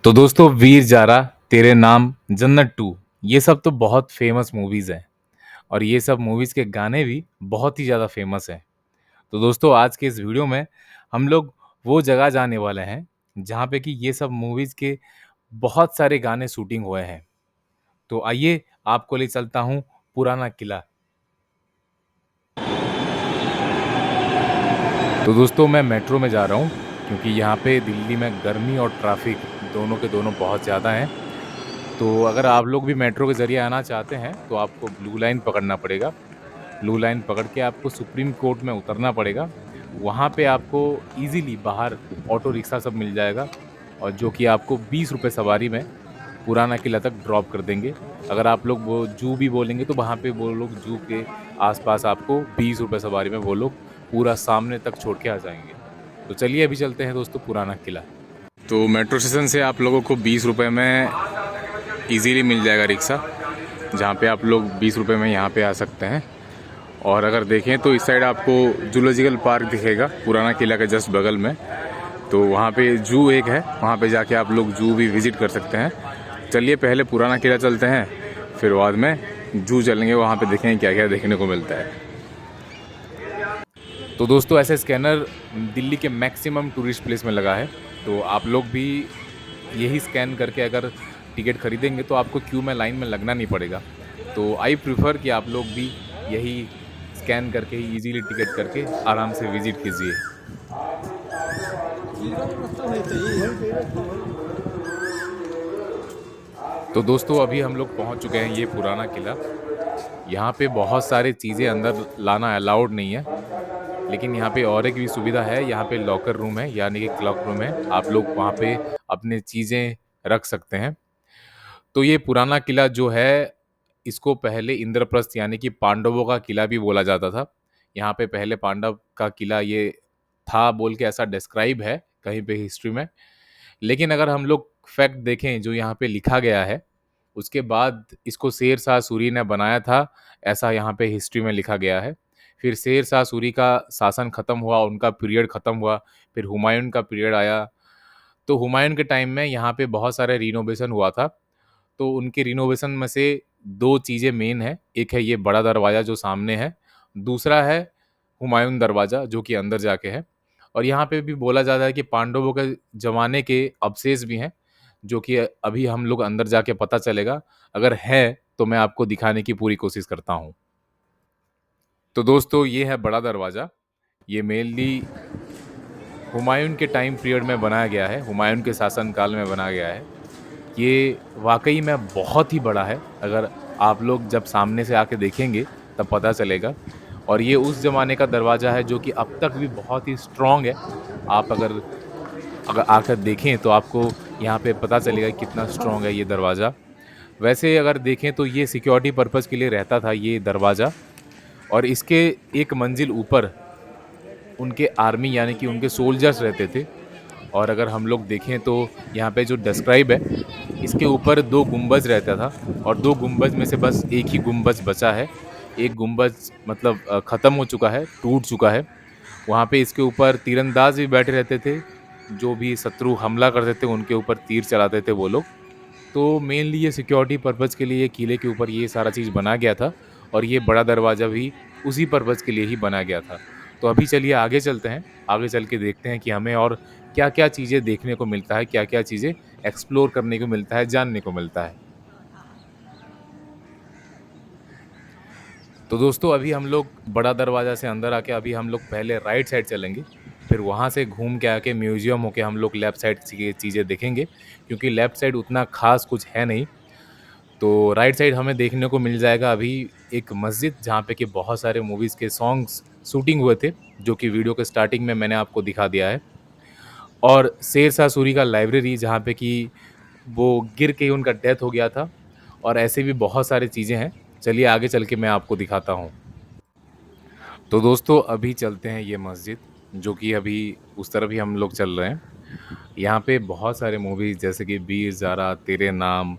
तो दोस्तों वीर जारा, तेरे नाम, जन्नत 2 ये सब तो बहुत फ़ेमस मूवीज़ हैं और ये सब मूवीज़ के गाने भी बहुत ही ज़्यादा फ़ेमस हैं। तो दोस्तों आज के इस वीडियो में हम लोग वो जगह जाने वाले हैं, जहाँ पे कि ये सब मूवीज़ के बहुत सारे गाने शूटिंग हुए हैं। तो आइए आपको ले चलता हूँ पुराना किला। तो दोस्तों मैं मेट्रो में जा रहा हूँ क्योंकि यहाँ पे दिल्ली में गर्मी और ट्रैफ़िक दोनों के दोनों बहुत ज़्यादा हैं। तो अगर आप लोग भी मेट्रो के ज़रिए आना चाहते हैं, तो आपको ब्लू लाइन पकड़ना पड़ेगा। ब्लू लाइन पकड़ के आपको सुप्रीम कोर्ट में उतरना पड़ेगा। वहाँ पे आपको ईज़िली बाहर ऑटो रिक्शा सब मिल जाएगा और जो कि आपको ₹20 सवारी में पुराना किला तक ड्रॉप कर देंगे। अगर आप लोग वो जू भी बोलेंगे तो वहाँ पे वो लोग जू के आस-पास आपको ₹20 सवारी में वो लोग पूरा सामने तक छोड़ के आ जाएँगे। तो चलिए अभी चलते हैं दोस्तों पुराना किला। तो मेट्रो स्टेशन से आप लोगों को ₹20 में ईज़िली मिल जाएगा रिक्शा, जहाँ पे आप लोग ₹20 में यहाँ पे आ सकते हैं। और अगर देखें तो इस साइड आपको जूलॉजिकल पार्क दिखेगा पुराना किला के जस्ट बगल में। तो वहाँ पे जू एक है, वहाँ पे जाके आप लोग जू भी विज़िट कर सकते हैं। चलिए पहले पुराना किला चलते हैं, फिर बाद में जू चलेंगे, वहाँ पे देखेंगे क्या-क्या देखने को मिलता है। तो दोस्तों ऐसे स्कैनर दिल्ली के मैक्सिमम टूरिस्ट प्लेस में लगा है, तो आप लोग भी यही स्कैन करके अगर टिकट खरीदेंगे तो आपको क्यू में लाइन में लगना नहीं पड़ेगा। तो आई प्रेफ़र कि आप लोग भी यही स्कैन करके ही ईज़िली टिकट करके आराम से विज़िट कीजिए। तो दोस्तों अभी हम लोग पहुँच चुके हैं ये पुराना किला। यहाँ पे बहुत सारी चीज़ें अंदर लाना अलाउड नहीं है, लेकिन यहाँ पे और एक भी सुविधा है, यहाँ पे लॉकर रूम है यानी कि क्लॉक रूम है। आप लोग वहाँ पे अपनी चीज़ें रख सकते हैं। तो ये पुराना किला जो है, इसको पहले इंद्रप्रस्थ यानी कि पांडवों का किला भी बोला जाता था। यहाँ पे पहले पांडव का किला ये था बोल के ऐसा डिस्क्राइब है कहीं पे हिस्ट्री में। लेकिन अगर हम लोग फैक्ट देखें जो यहाँ पे लिखा गया है, उसके बाद इसको शेर शाह सूरी ने बनाया था, ऐसा यहाँ पे हिस्ट्री में लिखा गया है। फिर शेर शाह सूरी का शासन खत्म हुआ, उनका पीरियड खत्म हुआ, फिर हुमायूँ का पीरियड आया। तो हुमायूँ के टाइम में यहाँ पे बहुत सारे रिनोवेशन हुआ था। तो उनके रिनोवेशन में से 2 चीज़ें मेन हैं। एक है ये बड़ा दरवाज़ा जो सामने है, दूसरा है हुमायूँ दरवाज़ा जो कि अंदर जाके है। और यहाँ पे भी बोला जाता है कि पांडवों के ज़माने के अवशेष भी हैं, जो कि अभी हम लोग अंदर जाके पता चलेगा। अगर है, तो मैं आपको दिखाने की पूरी कोशिश करता हूँ। तो दोस्तों ये है बड़ा दरवाज़ा। ये मेनली हुमायूँ के टाइम पीरियड में बनाया गया है, हुमायूँ के शासन काल में बनाया गया है। ये वाक़ई में बहुत ही बड़ा है, अगर आप लोग जब सामने से आके देखेंगे तब पता चलेगा। और ये उस ज़माने का दरवाज़ा है जो कि अब तक भी बहुत ही स्ट्रॉन्ग है। आप अगर अगर आकर देखें तो आपको यहाँ पे पता चलेगा कि कितना स्ट्रॉन्ग है ये दरवाज़ा। वैसे अगर देखें तो ये सिक्योरिटी पर्पज़ के लिए रहता था ये दरवाज़ा, और इसके एक मंजिल ऊपर उनके आर्मी यानी कि उनके सोल्जर्स रहते थे। और अगर हम लोग देखें तो यहाँ पे जो डिस्क्राइब है, इसके ऊपर 2 गुंबज रहता था और 2 गुंबज में से बस 1 ही गुंबज बचा है। एक गुंबज मतलब ख़त्म हो चुका है, टूट चुका है। वहाँ पे इसके ऊपर तीरंदाज़ भी बैठे रहते थे, जो भी शत्रु हमला करते थे उनके ऊपर तीर चलाते थे वो लोग। तो मेनली ये सिक्योरिटी पर्पज़ के लिए किले के ऊपर ये सारा चीज़ बना गया था और ये बड़ा दरवाज़ा भी उसी पर्पज़ के लिए ही बनाया गया था। तो अभी चलिए आगे चलते हैं, आगे चल के देखते हैं कि हमें और क्या-क्या चीज़ें देखने को मिलता है, क्या-क्या चीज़ें एक्सप्लोर करने को मिलता है, जानने को मिलता है। तो दोस्तों अभी हम लोग बड़ा दरवाज़ा से अंदर आके अभी हम लोग पहले राइट साइड चलेंगे, फिर वहाँ से घूम के आके म्यूज़ियम होके हम लोग लेफ्ट साइड की चीज़ें देखेंगे, क्योंकि लेफ्ट साइड उतना ख़ास कुछ है नहीं। तो राइट साइड हमें देखने को मिल जाएगा अभी एक मस्जिद, जहाँ पे कि बहुत सारे मूवीज़ के सॉन्ग्स शूटिंग हुए थे, जो कि वीडियो के स्टार्टिंग में मैंने आपको दिखा दिया है। और शेरशाह सूरी का लाइब्रेरी, जहाँ पे कि वो गिर के ही उनका डेथ हो गया था, और ऐसे भी बहुत सारी चीज़ें हैं। चलिए आगे चल के मैं आपको दिखाता हूँ। तो दोस्तों अभी चलते हैं ये मस्जिद, जो कि अभी उस तरफ ही हम लोग चल रहे हैं। यहाँ पे बहुत सारे मूवीज़ जैसे कि वीर ज़ारा, तेरे नाम,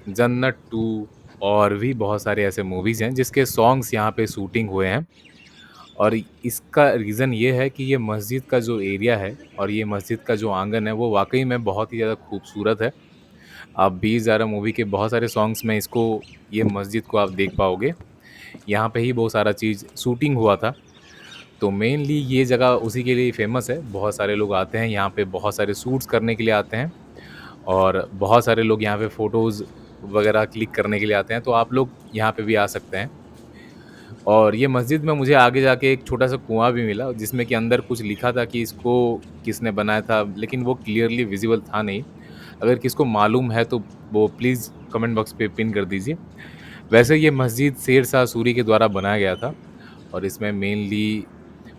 जन्नत 2 और भी बहुत सारे ऐसे मूवीज़ हैं जिसके सॉन्ग्स यहाँ पे शूटिंग हुए हैं। और इसका रीज़न ये है कि ये मस्जिद का जो एरिया है और ये मस्जिद का जो आंगन है वो वाक़ई में बहुत ही ज़्यादा खूबसूरत है। आप 20 ज़ारा मूवी के बहुत सारे सॉन्ग्स में इसको ये मस्जिद को आप देख पाओगे। यहाँ पे ही बहुत सारा चीज़ शूटिंग हुआ था। तो मेनली ये जगह उसी के लिए फ़ेमस है। बहुत सारे लोग आते हैं यहाँ पे, बहुत सारे शूट्स करने के लिए आते हैं और बहुत सारे लोग यहाँ पे फ़ोटोज़ वग़ैरह क्लिक करने के लिए आते हैं। तो आप लोग यहाँ पे भी आ सकते हैं। और ये मस्जिद में मुझे आगे जाके एक छोटा-सा कुआँ भी मिला जिसमें कि अंदर कुछ लिखा था कि इसको किसने बनाया था, लेकिन वो क्लियरली विज़िबल था नहीं। अगर किसको मालूम है तो वो प्लीज़ कमेंट बॉक्स पे पिन कर दीजिए। वैसे ये मस्जिद शेर शाह सूरी के द्वारा बनाया गया था और इसमें मेनली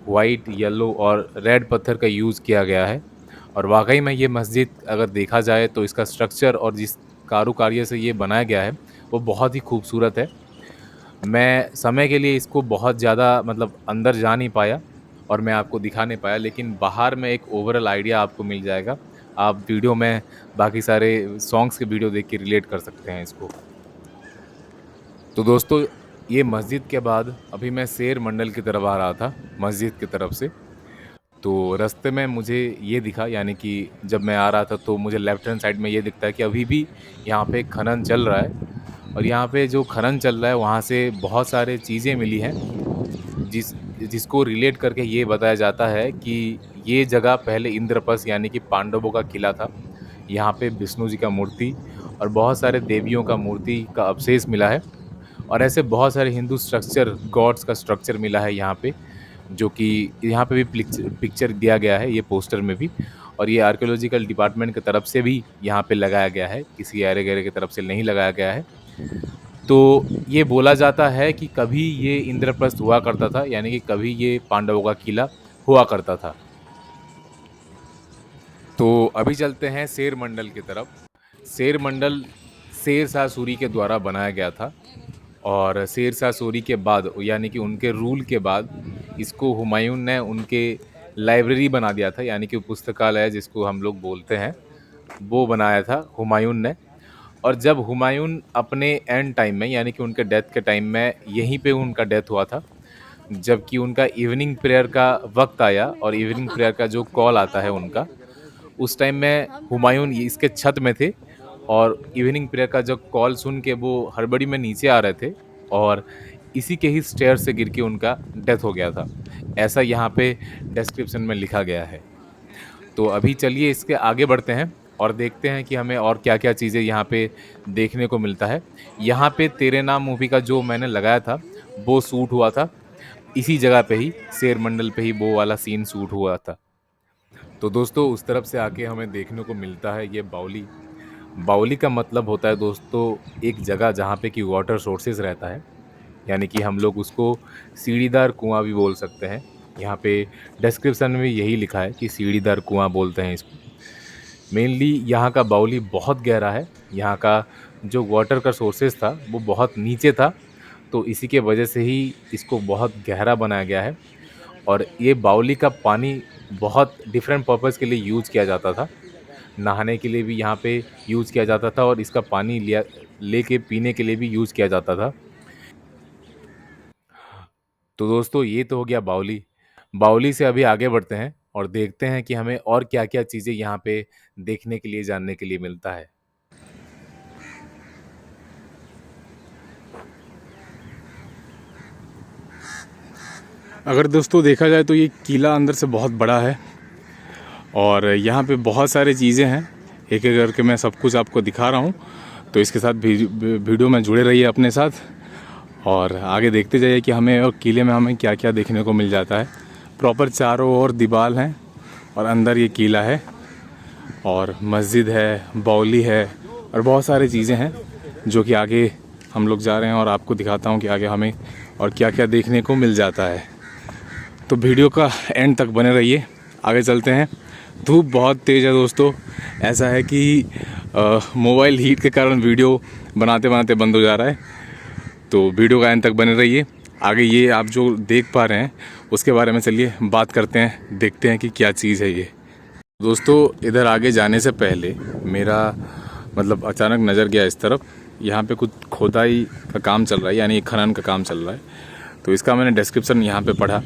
व्हाइट, येलो और रेड पत्थर का यूज़ किया गया है। और वाक़ई में ये मस्जिद अगर देखा जाए तो इसका स्ट्रक्चर और जिस कारुकार्य से ये बनाया गया है, वो बहुत ही खूबसूरत है। मैं समय के लिए इसको बहुत ज़्यादा मतलब अंदर जा नहीं पाया और मैं आपको दिखा नहीं पाया, लेकिन बाहर में एक ओवरऑल आइडिया आपको मिल जाएगा। आप वीडियो में बाकी सारे सॉन्ग्स के वीडियो देख के रिलेट कर सकते हैं इसको। तो दोस्तों, ये मस्जिद के बाद अभी मैं शेर मंडल की तरफ आ रहा था, मस्जिद की तरफ से। तो रास्ते में मुझे ये दिखा, यानी कि जब मैं आ रहा था तो मुझे लेफ्ट हैंड साइड में ये दिखता है कि अभी भी यहाँ पे खनन चल रहा है और यहाँ पे जो खनन चल रहा है वहाँ से बहुत सारे चीज़ें मिली हैं जिसको रिलेट करके ये बताया जाता है कि ये जगह पहले इंद्रप्रस्थ यानी कि पांडवों का किला था। यहाँ पे विष्णु जी का मूर्ति और बहुत सारे देवियों का मूर्ति का अवशेष मिला है और ऐसे बहुत सारे हिंदू स्ट्रक्चर, गॉड्स का स्ट्रक्चर मिला है यहाँ पे, जो कि यहाँ पे भी पिक्चर दिया गया है ये पोस्टर में भी। और ये आर्कियोलॉजिकल डिपार्टमेंट की तरफ से भी यहाँ पे लगाया गया है, किसी ऐरे-गैरे की तरफ से नहीं लगाया गया है। तो ये बोला जाता है कि कभी ये इंद्रप्रस्थ हुआ करता था, यानी कि कभी ये पांडवों का किला हुआ करता था। तो अभी चलते हैं शेर मंडल की तरफ। शेर मंडल शेर शाह सूरी के द्वारा बनाया गया था और शेर शाह सूरी के बाद यानी कि उनके रूल के बाद इसको हुमायूं ने उनके लाइब्रेरी बना दिया था, यानी कि पुस्तकालय जिसको हम लोग बोलते हैं, वो बनाया था हुमायूं ने। और जब हुमायूं अपने एंड टाइम में यानी कि उनके डेथ के टाइम में यहीं पे उनका डेथ हुआ था, जबकि उनका इवनिंग प्रेयर का वक्त आया और इवनिंग प्रेयर का जो कॉल आता है उनका, उस टाइम में हुमायूं इसके छत में थे और इवनिंग प्रेयर का जो कॉल सुन के वो हड़बड़ी में नीचे आ रहे थे और इसी के ही स्टेयर से गिर के उनका डेथ हो गया था। ऐसा यहाँ पे डिस्क्रिप्शन में लिखा गया है। तो अभी चलिए इसके आगे बढ़ते हैं और देखते हैं कि हमें और क्या-क्या चीज़ें यहाँ पे देखने को मिलता है। यहाँ पे तेरे नाम मूवी का जो मैंने लगाया था, वो शूट हुआ था। इसी जगह पे ही, शेर मंडल पे ही वो वाला सीन शूट हुआ था। तो दोस्तों, उस तरफ से आके हमें देखने को मिलता है ये बावली। बावली का मतलब होता है दोस्तों एक जगह जहाँ पे कि वाटर सोर्सेज़ रहता है, यानी कि हम लोग उसको सीढ़ीदार कुआँ भी बोल सकते हैं। यहाँ पे डिस्क्रिप्शन में भी यही लिखा है कि सीढ़ीदार कुआँ बोलते हैं इसको। मेनली यहाँ का बावली बहुत गहरा है। यहाँ का जो वाटर का सोर्सेज़ था वो बहुत नीचे था, तो इसी के वजह से ही इसको बहुत गहरा बनाया गया है। और ये बावली का पानी बहुत डिफरेंट पर्पज़ के लिए यूज़ किया जाता था। नहाने के लिए भी यहाँ पे यूज़ किया जाता था और इसका पानी लेके पीने के लिए भी यूज़ किया जाता था। तो दोस्तों, ये तो हो गया बावली। बावली से अभी आगे बढ़ते हैं और देखते हैं कि हमें और क्या-क्या चीज़ें यहाँ पे देखने के लिए, जानने के लिए मिलता है। अगर दोस्तों देखा जाए तो ये किला अंदर से बहुत बड़ा है और यहाँ पे बहुत सारी चीज़ें हैं। एक-एक करके मैं सब कुछ आपको दिखा रहा हूँ, तो इसके साथ वीडियो में जुड़े रहिए अपने साथ और आगे देखते जाइए कि हमें और किले में हमें क्या क्या देखने को मिल जाता है। प्रॉपर चारों ओर दीवार हैं और अंदर ये किला है और मस्जिद है, बावली है और बहुत सारी चीज़ें हैं जो कि आगे हम लोग जा रहे हैं और आपको दिखाता हूँ कि आगे हमें और क्या क्या देखने को मिल जाता है। तो वीडियो का एंड तक बने रहिए, आगे चलते हैं। धूप बहुत तेज़ है दोस्तों, ऐसा है कि मोबाइल हीट के कारण वीडियो बनाते बनाते बंद हो जा रहा है। तो वीडियो का एंड तक बने रहिए। आगे ये आप जो देख पा रहे हैं उसके बारे में चलिए बात करते हैं, देखते हैं कि क्या चीज़ है ये। दोस्तों, इधर आगे जाने से पहले मेरा मतलब अचानक नज़र गया इस तरफ। यहाँ पे कुछ खोदाई का काम चल रहा है, यानी खनन का काम चल रहा है। तो इसका मैंने डिस्क्रिप्शन यहाँ पे पढ़ा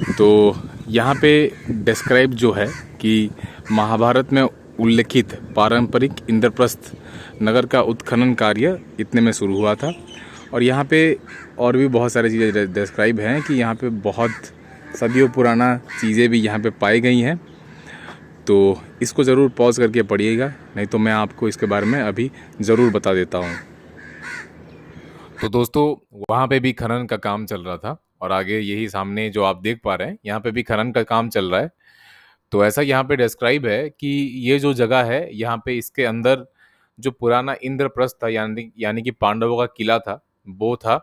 तो यहाँ पे डिस्क्राइब जो है कि महाभारत में उल्लेखित पारंपरिक इंद्रप्रस्थ नगर का उत्खनन कार्य इतने में शुरू हुआ था। और यहाँ पे और भी बहुत सारी चीज़ें डिस्क्राइब हैं कि यहाँ पे बहुत सदियों पुराना चीज़ें भी यहाँ पे पाई गई हैं। तो इसको ज़रूर पॉज करके पढ़िएगा, नहीं तो मैं आपको इसके बारे में अभी ज़रूर बता देता हूँ। तो दोस्तों वहाँ पे भी खनन का काम चल रहा था और आगे यही सामने जो आप देख पा रहे हैं यहाँ पे भी खनन का काम चल रहा है। तो ऐसा यहाँ पे डिस्क्राइब है कि ये जो जगह है यहाँ पे इसके अंदर जो पुराना इंद्रप्रस्थ था यानी कि पांडवों का किला था वो था।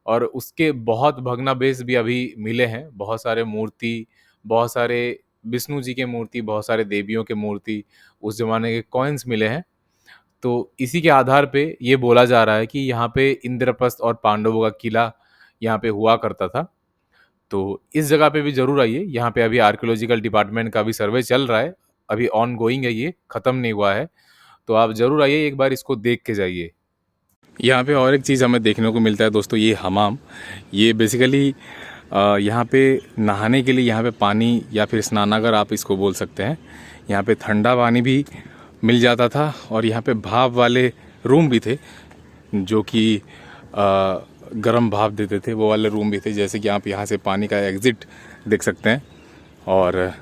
और उसके बहुत भग्नावशेष भी अभी मिले हैं, बहुत सारे मूर्ति, बहुत सारे विष्णु जी के मूर्ति, बहुत सारे देवियों के मूर्ति, उस ज़माने के कॉइन्स मिले हैं। तो इसी के आधार पे ये बोला जा रहा है कि यहाँ पे इंद्रप्रस्थ और पांडवों का किला यहाँ पे हुआ करता था। तो इस जगह पे भी ज़रूर आइए, यहाँ पे अभी आर्कियोलॉजिकल डिपार्टमेंट का भी सर्वे चल रहा है, अभी ऑन गोइंग है, ये ख़त्म नहीं हुआ है। तो आप ज़रूर आइए, एक बार इसको देख के जाइए। यहाँ पे और एक चीज़ हमें देखने को मिलता है दोस्तों, ये हमाम। ये बेसिकली यहाँ पे नहाने के लिए यहाँ पे पानी या फिर स्नानागार आप इसको बोल सकते हैं। यहाँ पे ठंडा पानी भी मिल जाता था और यहाँ पे भाप वाले रूम भी थे जो कि गर्म भाप देते थे, वो वाले रूम भी थे। जैसे कि आप यहाँ से पानी का एग्ज़िट देख सकते हैं और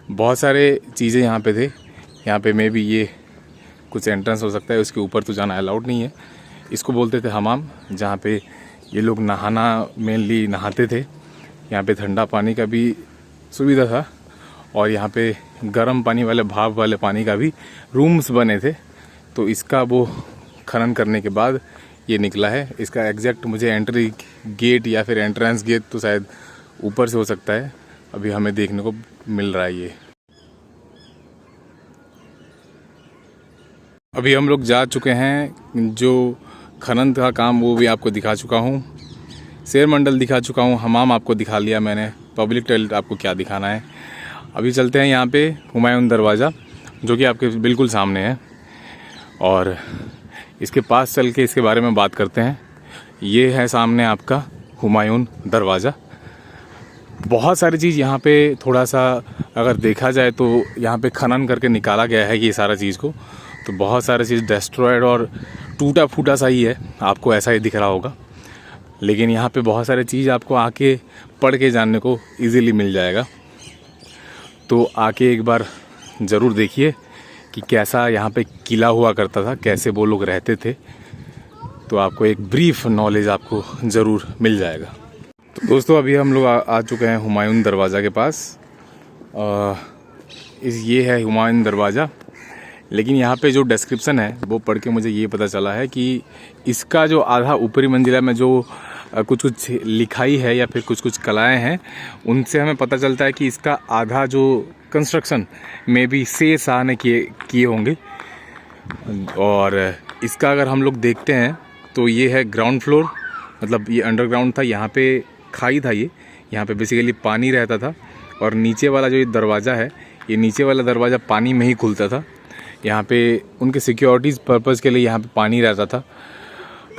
बहुत सारे चीज़ें यहाँ पे थे। यहाँ पे मे बी ये कुछ एंट्रेंस हो सकता है, उसके ऊपर तो जाना अलाउड नहीं है। इसको बोलते थे हमाम, जहाँ पे ये लोग नहाना मेनली नहाते थे। यहाँ पे ठंडा पानी का भी सुविधा था और यहाँ पे गर्म पानी वाले भाप वाले पानी का भी रूम्स बने थे। तो इसका वो खनन करने के बाद ये निकला है। इसका एग्जैक्ट मुझे एंट्री गेट या फिर एंट्रेंस गेट तो शायद ऊपर से हो सकता है, अभी हमें देखने को मिल रहा है ये। अभी हम लोग जा चुके हैं, जो खनन का काम वो भी आपको दिखा चुका हूँ, शेर मंडल दिखा चुका हूँ, हमाम आपको दिखा लिया मैंने, पब्लिक टॉयलेट आपको क्या दिखाना है। अभी चलते हैं यहाँ पे हुमायूं दरवाज़ा, जो कि आपके बिल्कुल सामने है, और इसके पास चल के इसके बारे में बात करते हैं। ये है सामने आपका हुमायूं दरवाज़ा। बहुत सारी चीज़ यहाँ पे थोड़ा सा अगर देखा जाए तो यहाँ पे खनन करके निकाला गया है ये सारा चीज़ को, तो बहुत सारी चीज़ डिस्ट्रॉयड और टूटा फूटा सा ही है, आपको ऐसा ही दिख रहा होगा। लेकिन यहाँ पे बहुत सारी चीज़ आपको आके पढ़ के जानने को इजीली मिल जाएगा। तो आके एक बार ज़रूर देखिए कि कैसा यहाँ पे किला हुआ करता था, कैसे वो लोग रहते थे, तो आपको एक ब्रीफ नॉलेज आपको ज़रूर मिल जाएगा। तो दोस्तों अभी हम लोग आ चुके हैं हुमायूं दरवाज़ा के पास। ये है हुमायूं दरवाज़ा, लेकिन यहाँ पे जो डिस्क्रिप्शन है वो पढ़ के मुझे ये पता चला है कि इसका जो आधा ऊपरी मंजिला में जो कुछ लिखाई है या फिर कुछ कलाएं हैं, उनसे हमें पता चलता है कि इसका आधा जो कंस्ट्रक्शन में भी शेर शाह ने किए होंगे। और इसका अगर हम लोग देखते हैं तो ये है ग्राउंड फ्लोर, मतलब ये अंडरग्राउंड था, यहाँ पे खाई था, ये यहाँ पे बेसिकली पानी रहता था। और नीचे वाला जो ये दरवाज़ा है, ये नीचे वाला दरवाज़ा पानी में ही खुलता था। यहाँ पे उनके सिक्योरिटीज़ पर्पज़ के लिए यहाँ पे पानी रहता था।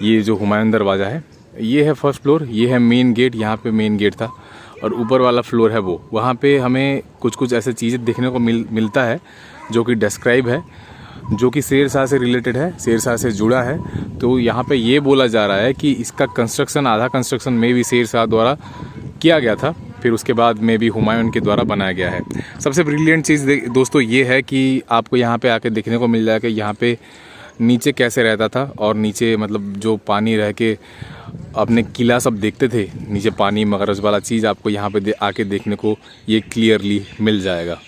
ये जो हुमायूं दरवाज़ा है, ये है फर्स्ट फ्लोर, ये है मेन गेट, यहाँ पे मेन गेट था। और ऊपर वाला फ्लोर है वो, वहाँ पे हमें कुछ ऐसे चीज़ें देखने को मिलता है जो कि डिस्क्राइब है, जो कि शेर शाह से रिलेटेड है, शेर शाह से जुड़ा है। तो यहाँ पे ये बोला जा रहा है कि इसका कंस्ट्रक्शन, आधा कंस्ट्रक्शन में भी शेर शाह द्वारा किया गया था, फिर उसके बाद में भी हुमायूं के द्वारा बनाया गया है। सबसे ब्रिलियंट चीज़ दोस्तों ये है कि आपको यहाँ पे आके देखने को मिल जाएगा कि यहाँ पे नीचे कैसे रहता था, और नीचे मतलब जो पानी रह के अपने किला सब देखते थे, नीचे पानी मगरज वाला चीज़ आपको यहाँ पे आके देखने को ये क्लियरली मिल जाएगा।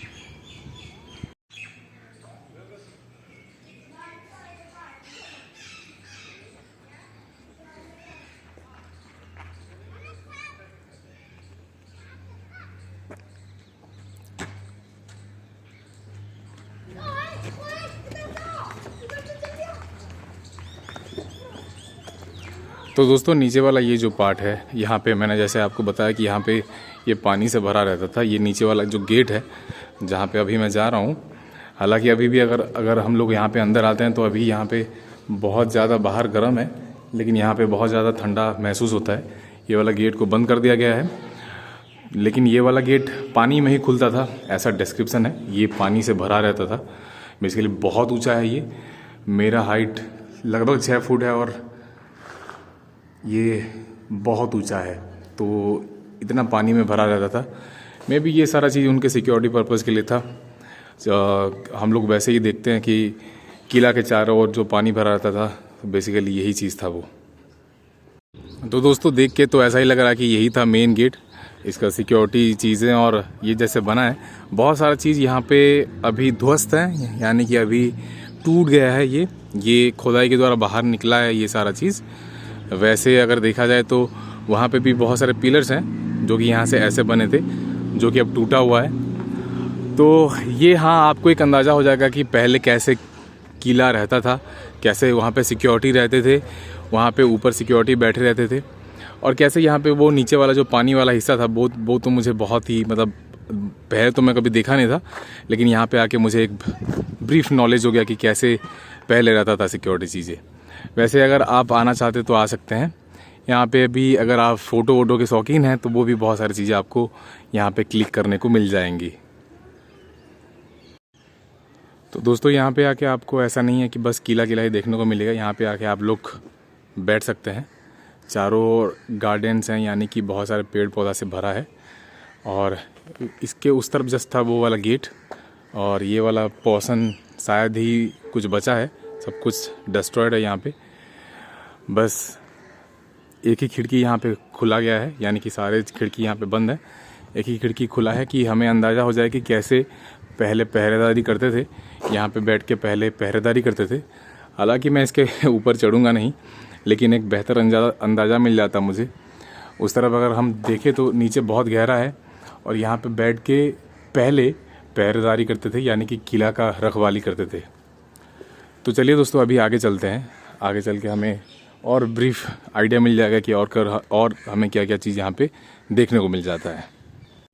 तो दोस्तों नीचे वाला ये जो पार्ट है, यहाँ पे मैंने जैसे आपको बताया कि यहाँ पे ये पानी से भरा रहता था। ये नीचे वाला जो गेट है जहाँ पे अभी मैं जा रहा हूँ, हालांकि अभी भी अगर हम लोग यहाँ पे अंदर आते हैं तो अभी यहाँ पे बहुत ज़्यादा बाहर गर्म है, लेकिन यहाँ पे बहुत ज़्यादा ठंडा महसूस होता है। ये वाला गेट को बंद कर दिया गया है। लेकिन ये वाला गेट पानी में ही खुलता था, ऐसा डिस्क्रिप्शन है। ये पानी से भरा रहता था। बेसिकली बहुत ऊंचा है ये। मेरा हाइट लगभग 6 फुट है और ये बहुत ऊंचा है, तो इतना पानी में भरा रहता था। मे भी ये सारा चीज़ उनके सिक्योरिटी पर्पज़ के लिए था। हम लोग वैसे ही देखते हैं कि किला के चारों ओर जो पानी भरा रहता था, बेसिकली यही चीज़ था वो। तो दोस्तों देख के तो ऐसा ही लग रहा है कि यही था मेन गेट। इसका सिक्योरिटी चीज़ें और ये जैसे बना है, बहुत सारा चीज़ यहाँ पे अभी ध्वस्त है, यानी कि अभी टूट गया है। ये खुदाई के द्वारा बाहर निकला है ये सारा चीज़। वैसे अगर देखा जाए तो वहाँ पे भी बहुत सारे पिलर्स हैं जो कि यहाँ से ऐसे बने थे, जो कि अब टूटा हुआ है। तो ये हाँ, आपको एक अंदाज़ा हो जाएगा कि पहले कैसे किला रहता था, कैसे वहाँ पे सिक्योरिटी रहते थे, वहाँ पे ऊपर सिक्योरिटी बैठे रहते थे, और कैसे यहाँ पे वो नीचे वाला जो पानी वाला हिस्सा था वो तो मुझे बहुत ही मतलब पहले तो मैं कभी देखा नहीं था, लेकिन यहाँ पे आके मुझे एक ब्रीफ नॉलेज हो गया कि कैसे पहले रहता था सिक्योरिटी चीज़ें। वैसे अगर आप आना चाहते तो आ सकते हैं यहाँ पे भी। अगर आप फ़ोटो वोटो के शौकीन हैं तो वो भी बहुत सारी चीज़ें आपको यहाँ पे क्लिक करने को मिल जाएंगी। तो दोस्तों यहाँ पे आके आपको ऐसा नहीं है कि बस किला ही देखने को मिलेगा। यहाँ पे आके आप लोग बैठ सकते हैं। चारों ओर गार्डन्स हैं, यानी कि बहुत सारे पेड़ पौधा से भरा है। और इसके उस तरफ जस्ट था वो वाला गेट, और ये वाला पोर्शन शायद ही कुछ बचा है, सब कुछ डिस्ट्रॉयड है यहाँ पे। बस एक ही खिड़की यहाँ पे खुला गया है, यानी कि सारे खिड़की यहाँ पे बंद है। एक ही खिड़की खुला है कि हमें अंदाज़ा हो जाए कि कैसे पहले पहरेदारी करते थे, यहाँ पे बैठ के पहले पहरेदारी करते थे। हालांकि मैं इसके ऊपर चढ़ूँगा नहीं, लेकिन एक बेहतर अंदाज़ा मिल जाता मुझे। उस तरफ अगर हम देखें तो नीचे बहुत गहरा है, और यहाँ पे बैठ के पहले पहरेदारी करते थे, यानी कि किला का रखवाली करते थे। तो चलिए दोस्तों अभी आगे चलते हैं। आगे चल के हमें और ब्रीफ आइडिया मिल जाएगा कि और हमें क्या क्या चीज़ यहाँ पे देखने को मिल जाता है।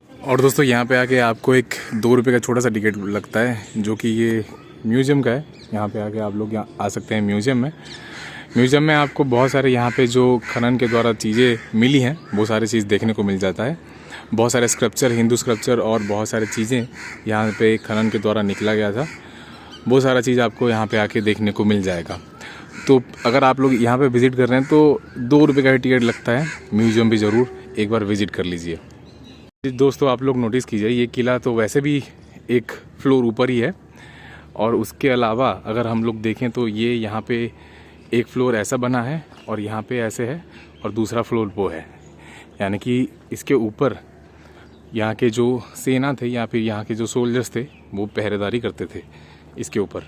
और दोस्तों यहाँ पे आके आपको एक 2 रुपये का छोटा सा टिकट लगता है, जो कि ये म्यूज़ियम का है। यहाँ पे आके आप लोग यहाँ आ सकते हैं म्यूज़ियम में आपको बहुत सारे यहाँ पे जो खनन के द्वारा चीज़ें मिली हैं वो सारी चीज़ देखने को मिल जाता है। बहुत सारे स्क्रप्चर, हिंदू स्क्रप्चर और बहुत सारी चीज़ें यहाँ पे खनन के द्वारा निकला गया था, वो सारा चीज़ आपको यहाँ पे आके देखने को मिल जाएगा। तो अगर आप लोग यहाँ पे विज़िट कर रहे हैं तो 2 रुपये का ही टिकट लगता है। म्यूज़ियम भी ज़रूर एक बार विज़िट कर लीजिए। दोस्तों आप लोग नोटिस कीजिए, ये किला तो वैसे भी एक फ्लोर ऊपर ही है, और उसके अलावा अगर हम लोग देखें तो ये यहाँ पे एक फ्लोर ऐसा बना है, और यहाँ पे ऐसे है, और दूसरा फ्लोर वो है। यानी कि इसके ऊपर यहाँ के जो सेना थे या फिर यहाँ के जो सोल्जर्स थे वो पहरेदारी करते थे इसके ऊपर।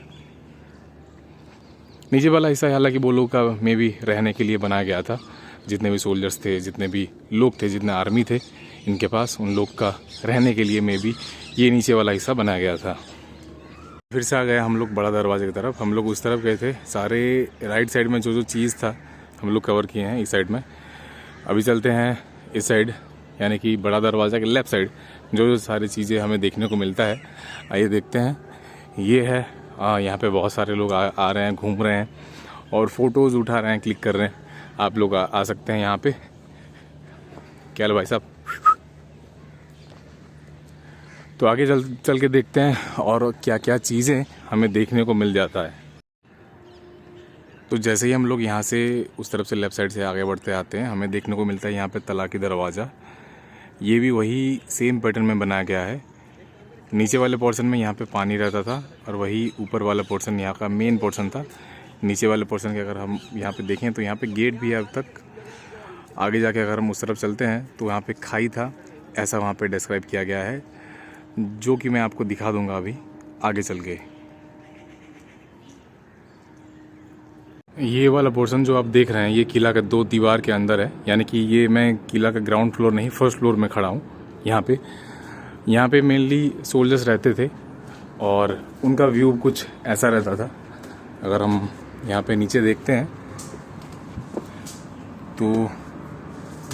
नीचे वाला हिस्सा हालांकि वो लोग का में भी रहने के लिए बनाया गया था। जितने भी सोल्जर्स थे, जितने भी लोग थे, जितने आर्मी थे इनके पास, उन लोग का रहने के लिए में भी ये नीचे वाला हिस्सा बनाया गया था। फिर से आ गए हम लोग बड़ा दरवाजे की तरफ। हम लोग उस तरफ गए थे। सारे राइट साइड में जो चीज़ था हम लोग कवर किए हैं इस साइड में। अभी चलते हैं इस साइड, यानी कि बड़ा दरवाज़ा के लेफ़्ट साइड जो सारी चीज़ें हमें देखने को मिलता है। आइए देखते हैं। ये है यहाँ पे बहुत सारे लोग आ रहे हैं, घूम रहे हैं और फ़ोटोज़ उठा रहे हैं, क्लिक कर रहे हैं। आप लोग आ सकते हैं यहाँ पे। क्या लो भाई साहब। तो आगे चल के देखते हैं और क्या क्या चीज़ें हमें देखने को मिल जाता है। तो जैसे ही हम लोग यहाँ से उस तरफ से लेफ़्ट साइड से आगे बढ़ते आते हैं, हमें देखने को मिलता है यहाँ पे तलाकी दरवाज़ा। ये भी वही सेम पैटर्न में बनाया गया है। नीचे वाले पोर्शन में यहाँ पे पानी रहता था, और वही ऊपर वाला पोर्शन यहाँ का मेन पोर्शन था। नीचे वाले पोर्शन के अगर हम यहाँ पे देखें तो यहाँ पे गेट भी है अब तक। आगे जाके अगर हम उस तरफ चलते हैं तो यहाँ पे खाई था, ऐसा वहाँ पे डिस्क्राइब किया गया है, जो कि मैं आपको दिखा दूँगा अभी आगे चल के। ये वाला पोर्शन जो आप देख रहे हैं ये किला का 2 दीवार के अंदर है, यानी कि ये मैं किला का ग्राउंड फ्लोर नहीं, फर्स्ट फ्लोर में खड़ा हूँ। यहाँ पे मेनली सोल्जर्स रहते थे और उनका व्यू कुछ ऐसा रहता था। अगर हम यहाँ पे नीचे देखते हैं तो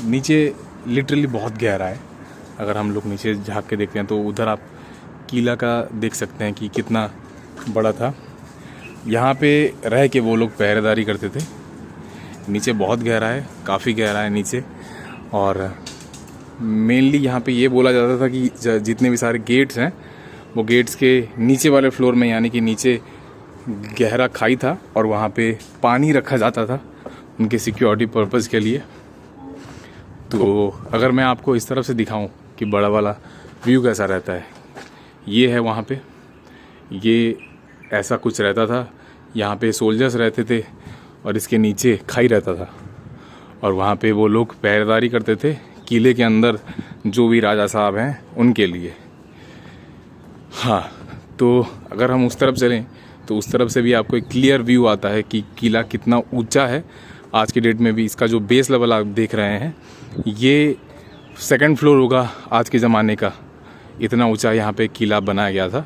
नीचे लिटरली बहुत गहरा है। अगर हम लोग नीचे झाँक के देखते हैं तो उधर आप किला का देख सकते हैं कि कितना बड़ा था। यहाँ पे रह के वो लोग पहरेदारी करते थे। नीचे बहुत गहरा है, काफ़ी गहरा है नीचे, और मेनली यहाँ पे ये बोला जाता था कि जितने भी सारे गेट्स हैं वो गेट्स के नीचे वाले फ्लोर में, यानी कि नीचे गहरा खाई था और वहाँ पे पानी रखा जाता था उनके सिक्योरिटी पर्पज़ के लिए। तो अगर मैं आपको इस तरफ से दिखाऊं कि बड़ा वाला व्यू कैसा रहता है, ये है वहाँ पे, ये ऐसा कुछ रहता था। यहाँ पे सोल्जर्स रहते थे और इसके नीचे खाई रहता था और वहाँ पे वो लोग पहरेदारी करते थे किले के अंदर जो भी राजा साहब हैं उनके लिए। हाँ, तो अगर हम उस तरफ चलें तो उस तरफ से भी आपको एक क्लियर व्यू आता है कि किला कितना ऊंचा है। आज की डेट में भी इसका जो बेस लेवल आप देख रहे हैं ये 2nd फ्लोर होगा आज के ज़माने का, इतना ऊंचा यहाँ पे किला बनाया गया था।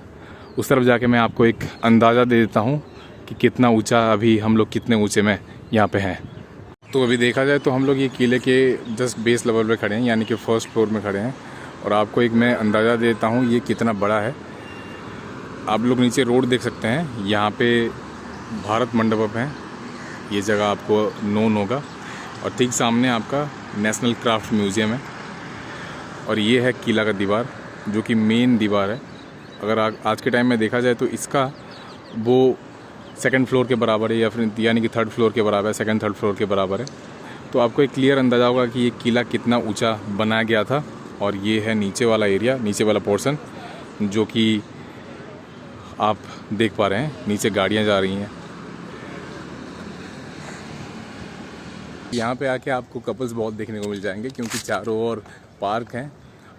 उस तरफ जाके मैं आपको एक अंदाज़ा दे देता हूँ कि कितना ऊंचा, अभी हम लोग कितने ऊंचे में यहाँ पे हैं। तो अभी देखा जाए तो हम लोग ये किले के जस्ट बेस लेवल पे खड़े हैं, यानी कि 1st फ्लोर में खड़े हैं। और आपको एक मैं अंदाज़ा देता हूँ ये कितना बड़ा है। आप लोग नीचे रोड देख सकते हैं, यहाँ पे भारत मंडपम है, ये जगह आपको नोन होगा। और ठीक सामने आपका नेशनल क्राफ्ट म्यूज़ियम है और ये है किला का दीवार जो कि मेन दीवार है। अगर आज के टाइम में देखा जाए तो इसका वो 2nd फ्लोर के बराबर है, या फिर यानी कि 3rd फ्लोर के बराबर है, 2nd 3rd फ्लोर के बराबर है। तो आपको एक क्लियर अंदाज़ा होगा कि ये किला कितना ऊंचा बनाया गया था। और ये है नीचे वाला एरिया, नीचे वाला पोर्शन जो कि आप देख पा रहे हैं, नीचे गाड़ियाँ जा रही हैं। यहाँ पे आके आपको कपल्स बहुत देखने को मिल जाएंगे क्योंकि चारों ओर पार्क हैं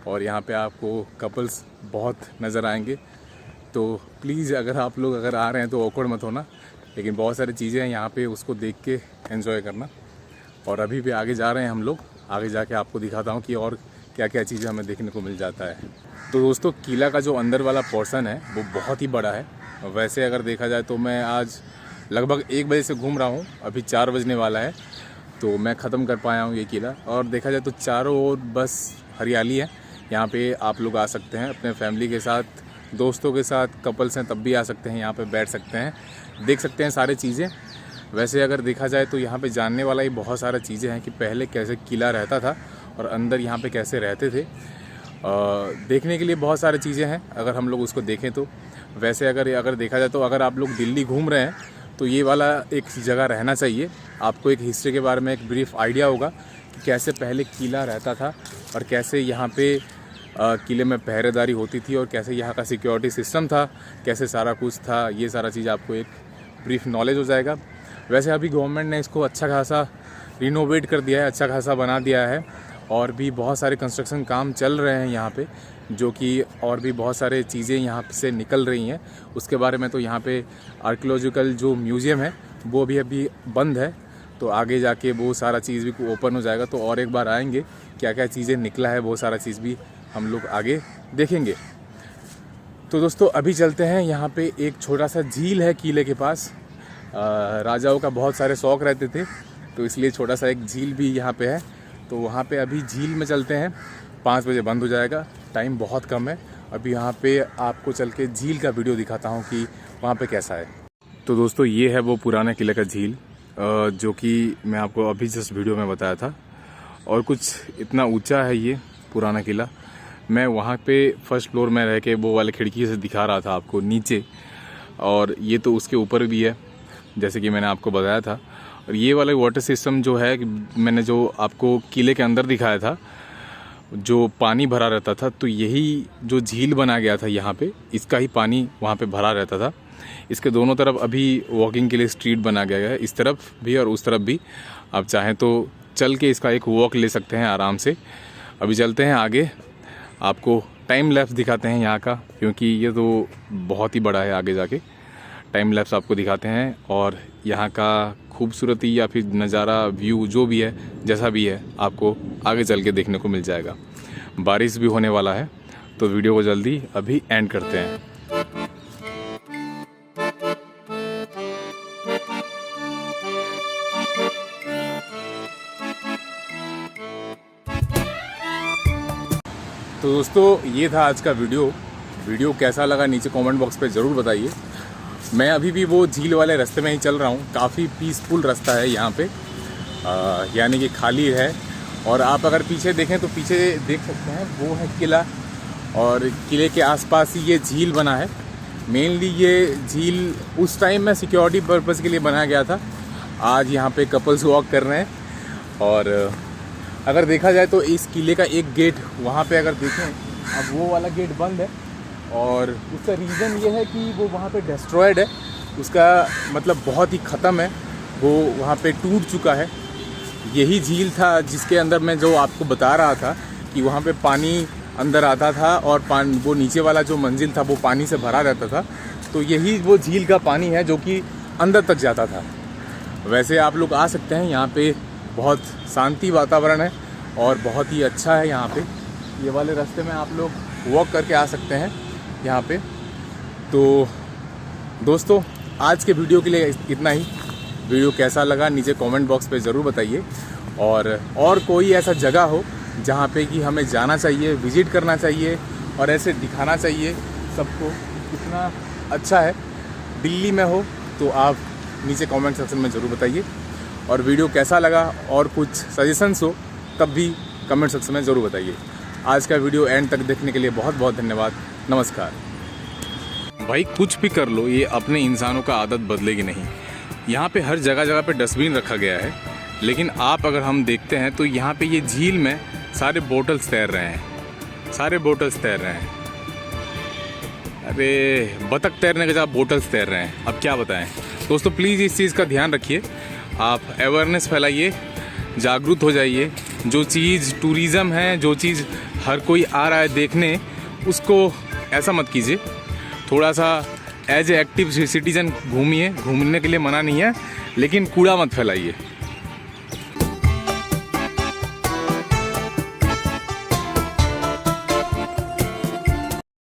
और यहाँ पे आपको कपल्स बहुत नज़र आएंगे। तो प्लीज़ अगर आप लोग अगर आ रहे हैं तो ऑकवर्ड मत होना, लेकिन बहुत सारी चीज़ें हैं यहाँ पे, उसको देख के एंजॉय करना। और अभी भी आगे जा रहे हैं हम लोग, आगे जाके आपको दिखाता हूँ कि और क्या क्या चीज़ें हमें देखने को मिल जाता है। तो दोस्तों, किला का जो अंदर वाला पोर्शन है वो बहुत ही बड़ा है। वैसे अगर देखा जाए तो मैं आज लगभग 1 बजे से घूम रहा हूँ, अभी 4 बजने वाला है, तो मैं ख़त्म कर पाया हूँ ये किला। और देखा जाए तो चारों ओर बस हरियाली है। यहाँ पे आप लोग आ सकते हैं अपने फैमिली के साथ, दोस्तों के साथ, कपल्स हैं तब भी आ सकते हैं, यहाँ पे बैठ सकते हैं, देख सकते हैं सारी चीज़ें। वैसे अगर देखा जाए तो यहाँ पे जानने वाला ही बहुत सारा चीज़ें हैं कि पहले कैसे किला रहता था और अंदर यहाँ पे कैसे रहते थे। देखने के लिए बहुत सारी चीज़ें हैं अगर हम लोग उसको देखें तो। वैसे अगर देखा जाए तो अगर आप लोग दिल्ली घूम रहे हैं तो ये वाला एक जगह रहना चाहिए। आपको एक हिस्ट्री के बारे में एक ब्रीफ आइडिया होगा कि कैसे पहले किला रहता था और कैसे यहाँ पे किले में पहरेदारी होती थी और कैसे यहाँ का सिक्योरिटी सिस्टम था, कैसे सारा कुछ था। ये सारा चीज़ आपको एक ब्रीफ नॉलेज हो जाएगा। वैसे अभी गवर्नमेंट ने इसको अच्छा खासा रिनोवेट कर दिया है, अच्छा खासा बना दिया है और भी बहुत सारे कंस्ट्रक्शन काम चल रहे हैं यहाँ पे, जो कि और भी बहुत सारे चीज़ें यहाँ से निकल रही हैं। उसके बारे में तो यहाँ पे आर्कियोलॉजिकल जो म्यूज़ियम है वो भी अभी बंद है, तो आगे जाके वो सारा चीज़ भी ओपन हो जाएगा तो और एक बार आएंगे, क्या क्या चीज़ें निकला है वो सारा चीज़ भी हम लोग आगे देखेंगे। तो दोस्तों अभी चलते हैं, यहाँ पे एक छोटा सा झील है किले के पास। राजाओं का बहुत सारे शौक़ रहते थे तो इसलिए छोटा सा एक झील भी यहाँ पे है, तो वहाँ पे अभी झील में चलते हैं। 5 बजे बंद हो जाएगा, टाइम बहुत कम है। अभी यहाँ पे आपको चल के झील का वीडियो दिखाता हूँ कि वहाँ पे कैसा है। तो दोस्तों ये है वो पुराने किले का झील जो कि मैं आपको अभी जस्ट वीडियो में बताया था। और कुछ इतना ऊंचा है ये पुराना किला। मैं वहाँ पे 1st फ्लोर में रह के वो वाले खिड़की से दिखा रहा था आपको नीचे, और ये तो उसके ऊपर भी है जैसे कि मैंने आपको बताया था। और ये वाला वाटर सिस्टम जो है, मैंने जो आपको किले के अंदर दिखाया था, जो पानी भरा रहता था, तो यही जो झील बना गया था यहाँ पे, इसका ही पानी वहाँ पे भरा रहता था। इसके दोनों तरफ अभी वॉकिंग के लिए स्ट्रीट बना गया है, इस तरफ भी और उस तरफ भी। आप चाहें तो चल के इसका एक वॉक ले सकते हैं आराम से। अभी चलते हैं आगे, आपको टाइम लैप्स दिखाते हैं यहाँ का, क्योंकि ये तो बहुत ही बड़ा है। आगे जाके टाइम लैप्स आपको दिखाते हैं और यहाँ का खूबसूरती या फिर नज़ारा, व्यू जो भी है, जैसा भी है, आपको आगे चल के देखने को मिल जाएगा। बारिश भी होने वाला है तो वीडियो को जल्दी अभी एंड करते हैं। तो दोस्तों ये था आज का वीडियो कैसा लगा नीचे कमेंट बॉक्स पे ज़रूर बताइए। मैं अभी भी वो झील वाले रास्ते में ही चल रहा हूँ। काफ़ी पीसफुल रास्ता है यहाँ पे, यानी कि खाली है और आप अगर पीछे देखें तो पीछे देख सकते हैं वो है किला, और किले के आसपास ही ये झील बना है। मेनली ये झील उस टाइम में सिक्योरिटी पर्पज़ के लिए बनाया गया था। आज यहाँ पे कपल्स वॉक कर रहे हैं। और अगर देखा जाए तो इस किले का एक गेट वहाँ पे अगर देखें, अब वो वाला गेट बंद है, और उसका रीज़न ये है कि वो वहाँ पे डिस्ट्रॉयड है, उसका मतलब बहुत ही ख़त्म है, वो वहाँ पे टूट चुका है। यही झील था जिसके अंदर मैं जो आपको बता रहा था कि वहाँ पे पानी अंदर आता था और पानी वो नीचे वाला जो मंजिल था वो पानी से भरा रहता था। तो यही वो झील का पानी है जो कि अंदर तक जाता था। वैसे आप लोग आ सकते हैं, यहाँ पे बहुत शांति वातावरण है और बहुत ही अच्छा है। यहाँ पे ये वाले रास्ते में आप लोग वॉक करके आ सकते हैं यहाँ पे। तो दोस्तों आज के वीडियो के लिए इतना ही। वीडियो कैसा लगा नीचे कमेंट बॉक्स पे ज़रूर बताइए, और कोई ऐसा जगह हो जहाँ पे कि हमें जाना चाहिए, विज़िट करना चाहिए और ऐसे दिखाना चाहिए सबको कितना अच्छा है। दिल्ली में हो तो आप नीचे कमेंट सेक्शन में ज़रूर बताइए, और वीडियो कैसा लगा और कुछ सजेशंस हो तब भी कमेंट सेक्शन में ज़रूर बताइए। आज का वीडियो एंड तक देखने के लिए बहुत बहुत धन्यवाद। नमस्कार। भाई कुछ भी कर लो, ये अपने इंसानों का आदत बदलेगी नहीं। यहाँ पे हर जगह जगह पे डस्टबिन रखा गया है, लेकिन अगर हम देखते हैं तो यहाँ पे ये झील में सारे बोतल्स तैर रहे हैं, सारे बोतल्स तैर रहे हैं। अरे बतख तैरने के जगह बोतल्स तैर रहे हैं, अब क्या बताएं। दोस्तों प्लीज़ इस चीज़ का ध्यान रखिए, आप अवेयरनेस फैलाइए, जागरूक हो जाइए। जो चीज़ टूरिज़्म है, जो चीज़ हर कोई आ रहा है देखने, उसको ऐसा मत कीजिए। थोड़ा सा एज ए एक्टिव सिटीज़न घूमिए, घूमने के लिए मना नहीं है, लेकिन कूड़ा मत फैलाइए।